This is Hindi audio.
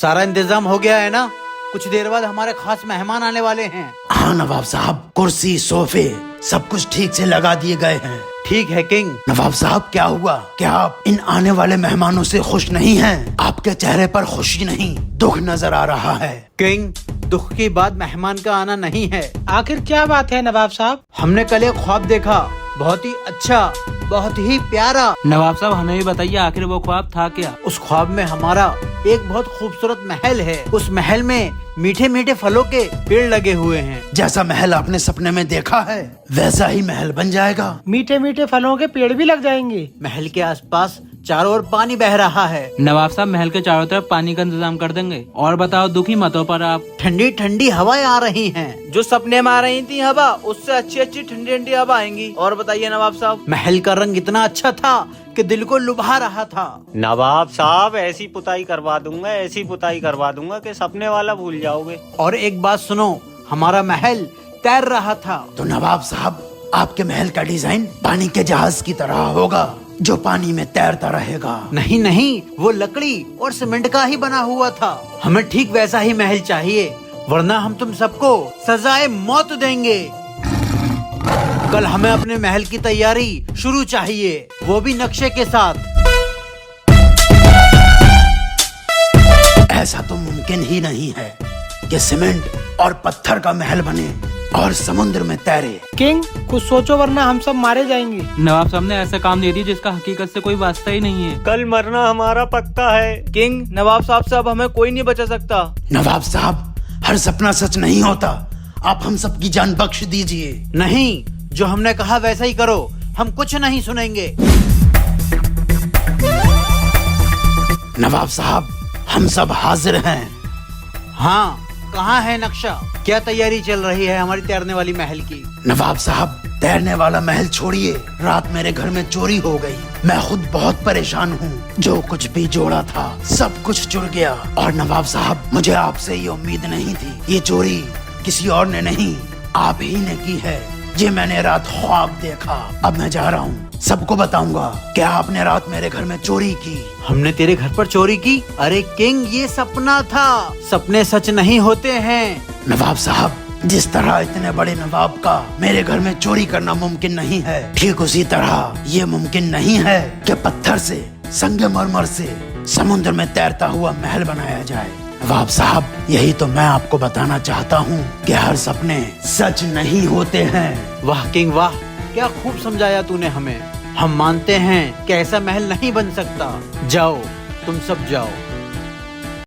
सारा इंतजाम हो गया है ना? कुछ देर बाद हमारे खास मेहमान आने वाले हैं। हाँ नवाब साहब, कुर्सी सोफे सब कुछ ठीक से लगा दिए गए हैं। ठीक है किंग। नवाब साहब क्या हुआ? क्या आप इन आने वाले मेहमानों से खुश नहीं हैं? आपके चेहरे पर खुशी नहीं, दुख नजर आ रहा है। किंग, दुख की बात मेहमान का आना नहीं है। आखिर क्या बात है नवाब साहब? हमने कल एक ख्वाब देखा, बहुत ही अच्छा, बहुत ही प्यारा। नवाब साहब हमें भी बताइए आखिर वो ख्वाब था क्या? उस ख्वाब में हमारा एक बहुत खूबसूरत महल है। उस महल में मीठे मीठे फलों के पेड़ लगे हुए हैं। जैसा महल आपने सपने में देखा है वैसा ही महल बन जाएगा। मीठे मीठे फलों के पेड़ भी लग जाएंगे। महल के आसपास चारों ओर पानी बह रहा है। नवाब साहब महल के चारों तरफ पानी का इंतजाम कर देंगे। और बताओ दुखी मत हो पर आप। ठंडी ठंडी हवाएं आ रही हैं। जो सपने में आ रही थी हवा, उससे अच्छी अच्छी ठंडी ठंडी हवा आएंगी। और बताइए नवाब साहब। महल का रंग इतना अच्छा था कि दिल को लुभा रहा था। नवाब साहब ऐसी पुताई करवा दूंगा, ऐसी पुताई करवा दूंगा कि सपने वाला भूल जाओगे। और एक बात सुनो, हमारा महल तैर रहा था। तो नवाब साहब आपके महल का डिजाइन पानी के जहाज की तरह होगा जो पानी में तैरता रहेगा। नहीं नहीं, वो लकड़ी और सीमेंट का ही बना हुआ था। हमें ठीक वैसा ही महल चाहिए, वरना हम तुम सबको सजाए मौत देंगे। कल हमें अपने महल की तैयारी शुरू चाहिए, वो भी नक्शे के साथ। ऐसा तो मुमकिन ही नहीं है कि सीमेंट और पत्थर का महल बने और समुद्र में तैरे। किंग कुछ सोचो वरना हम सब मारे जाएंगे। नवाब साहब ने ऐसा काम दे दिया जिसका हकीकत से कोई वास्ता ही नहीं है। कल मरना हमारा पक्का है। किंग, नवाब साहब से अब हमें कोई नहीं बचा सकता। नवाब साहब हर सपना सच नहीं होता, आप हम सबकी जान बख्श दीजिए। नहीं, जो हमने कहा वैसा ही करो, हम कुछ नहीं सुनेंगे। नवाब साहब हम सब हाजिर हैं। हाँ, कहाँ है नक्शा? क्या तैयारी चल रही है हमारी तैरने वाली महल की? नवाब साहब तैरने वाला महल छोड़िए, रात मेरे घर में चोरी हो गई। मैं खुद बहुत परेशान हूँ। जो कुछ भी जोड़ा था सब कुछ चुर गया। और नवाब साहब मुझे आपसे ये उम्मीद नहीं थी। ये चोरी किसी और ने नहीं, आप ही ने की है। ये मैंने रात ख्वाब देखा। अब मैं जा रहा हूँ, सबको बताऊंगा क्या आपने रात मेरे घर में चोरी की। हमने तेरे घर पर चोरी की? अरे किंग, ये सपना था। सपने सच नहीं होते हैं। नवाब साहब जिस तरह इतने बड़े नवाब का मेरे घर में चोरी करना मुमकिन नहीं है, ठीक उसी तरह ये मुमकिन नहीं है कि पत्थर से, संगमरमर से समुद्र में तैरता हुआ महल बनाया जाए। नवाब साहब यही तो मैं आपको बताना चाहता हूँ कि हर सपने सच नहीं होते हैं। वाह किंग वाह, क्या खूब समझाया तूने हमें। हम मानते हैं कि ऐसा महल नहीं बन सकता। जाओ, तुम सब जाओ।